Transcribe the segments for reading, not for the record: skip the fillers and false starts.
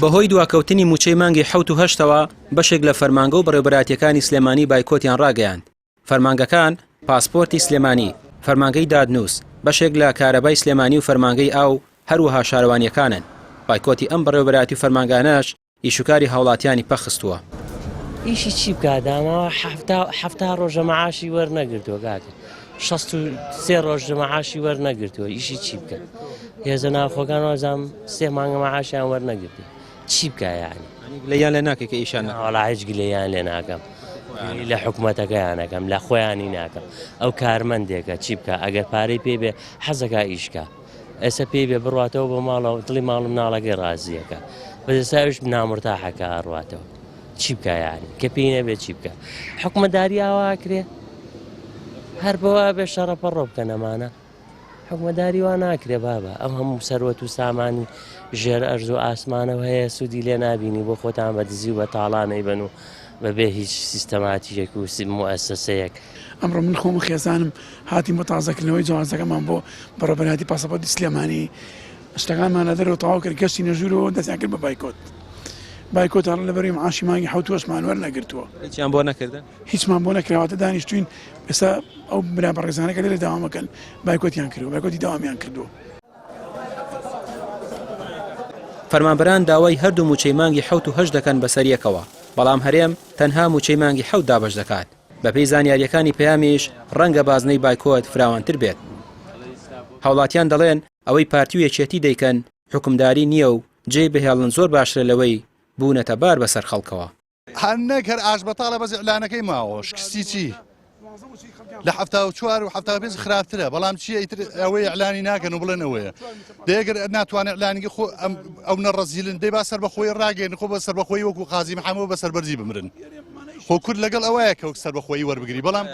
بەهۆی دواکەوتنی موچەی مانگی 7 و 8ەوە بەشێک لە فەرمانگە و بەڕێوەبەراتیەکانی سلێمانی بایکۆتیان ڕاگەیاند. فەرمانگەکان پاسپۆرتی سلێمانی، فەرمانگەی دادنووس، بەشێک لە کارەبای سلێمانی و فەرمانگەی ئاو هەروەها شارەوانیەکانن. بایکۆتی ئەم بەڕێوەبەراتی و فەرمانگانەش ئیشوکاری هاوڵاتیانی پەخستووە. ئیشی چی بکاتامەوە هەفتا ڕۆژە مەعاشی وەرنەگرتووە کاکە، 63 ڕۆژ مەعاشی وەرنەگرتووە، ئیشی چی بکە؟ هێزە ناوخۆکانەوە زام 3 مانگە مەعاشیان وەرنەگرتووە، چی بکە یعنی؟ لەیان لێ ناکەی کە ئیشان وەڵا هیچ گلەیان لێ ناکەم، لە حکوومەتەکەیان نەکەم، لە خۆیانی ناکەم. ئەو کارمەندێکە چی بکە؟ ئەگەر پارەی پێ بێ حەزەکە ئیشکە، ئێستا پێی بێ بڕاتەوە بۆ ماڵەوە دڵی ماڵم ناڵەکەی ڕازیەکە، بەدەساویش نامرتاحەکە ئەڕواتەوە، چی بکە یعنی؟ کە پێی نەبێت چی بکە؟ حکومەتداری ئاواکرێ هەر بەوە بێ شەڕەپەڕۆ بکە نەمانە، حکومەتداری وا ناکرێ بابە. ئەم هەموو سەروەت و سامانی ژێر ئەرز و ئاسمانەوە هەیە، سوودی لێ نابینی بۆ خۆتان بە دزی و بە تاڵانەی بن و بەبێ هیچ سیستەماتیەک و موەسسەیەک. ئەمڕۆ من خۆم خێزانم هاتیم بۆ تازەکردنەوەی جوازەکەمان بۆ بەڕێوەبەراتی پاسەپۆرتی سلێمانی، شتەکانمان لە دەرەوە تەواو کرد، گەشتی نەژوورەوە دەستیان کرد بە بایکۆت لەبەری مەعاشی مانگی 7-8مان وەرنەگرتووە، هیچیان بۆ نەکردن، هیچمان بۆ نەکراوەتە دانیشتوین. ئێستا ئەو برا بەڕێزانەکە لێرە داوامەکەن، بایکۆتیان کردووە، بایکۆتی داوامیان کردووە. فەرمانبەران داوای هەردوو موچەی مانگی 7 و 8 دەکەن بەسەریەکەوە، بەڵام هەرێم تەنها موچەی مانگی 7 دابەش دەکات. بەپێی زانیاریەکانی پەیامیش ڕەنگە بازنەی بایکۆت فراوانتر بێت. هاوڵاتیان دەڵێن ئەوەی پارتی و یەکێتی دەیکەن حکومداری نییە و جێ بهێڵن زۆر باشترە لەوەی بوونەتە بار بەسەر خەڵکەوە. هەنەک هەر ئاش بەتاڵە بەز ئیعلانەکەی ماوە شکستی چی لە 74 و 75 خراپترە، بەڵام چی ئیتر ئەوەی ئیعلانی ناکەن و بڵێن ئەوەیە دەیەگەر ناتوانێت ئیعلانیگە خۆ ئەو نەڕەزیلن دەی با سەر بەخۆی ڕاگەین، خۆ بە سەر بەخۆی وەکو قازی محەمەد بە سەربەرزی بمرن. خۆ کورد لەگەڵ ئەوەیە کە سەر بەخۆی وەربگری، بەڵام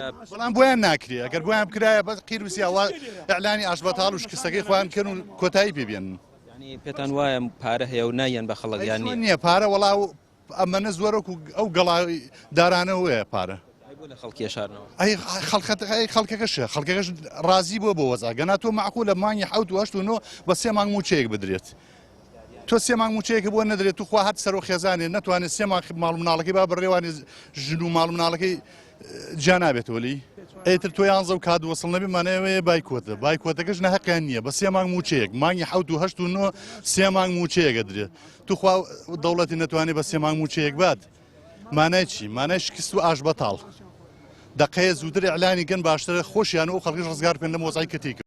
بۆیان ناکرێ. ئەگەر بۆیان بکرایە بە قیر وسیاوە ئیعلانی ئاش بەتاڵ و شکستەکەی خۆیان کردن و کۆتایی پێبێن. پێتان وایە پارە هەیە و نایەن بە خەڵک یان نییە پارە؟ وەڵاو ئەمەنە زۆرەکو ئەو گەڵای دارانەوەیە پارە خەڵکی شارنەوە. خەڵکەکەش ڕازی بۆ وەزا گەنا تۆ معقول لە مانگی 7 و 8 و 9 بە 3 مانگ موچەیەک بدرێت. تۆ 3 مانگ موچەیەکە بۆ نەدرێت، تو خوا هەر سەر و خێزانێ ناتوانێت 3 مانگ ماڵ مناڵەکەی با بڕێوانی ژن و ماڵ مناڵەکەی جا نابێتەوەلی. ئیتر تۆ یانزە و کاد وەسڵ نەبی مانەوەیە بایکۆتەکەش نەحەقیان نییە، بە 3 مانگ موچەیەک مانگی 7 و 8 و 9 3 مانگ موچەیەکە درێت. تو خوا دەوڵەتی نەتوانێت بە 3 مانگ موچەیەک بات. مانای چی؟ مانای شکست و ئاش بەتاڵ. دقەیە زووتر ئیعلانی گەن باشترە، خۆشیان و خەڵکیش ڕزگار بکەن لە مۆزای کەتێکە.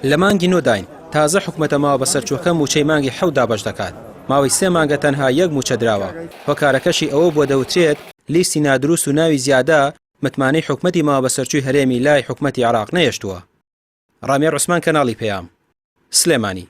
لە مانگی نۆداین تازە حکومەتە ماوە بە سەرچووەکە موچەی مانگی 7 دابەش دەکات. ماوەی 3 مانگە تەنها 1 موچە دراوە. هۆکارەکەشی ئەوە بۆ دەوترێت لیستی نادروست و ناوی زیادە متمانەی حکومەتی ماوە بە سەرچووی هەرێمی لای حکومەتی عێراق نەهێشتووە. ڕامێر عوسمان، کەناڵی پەیام، سلێمانی.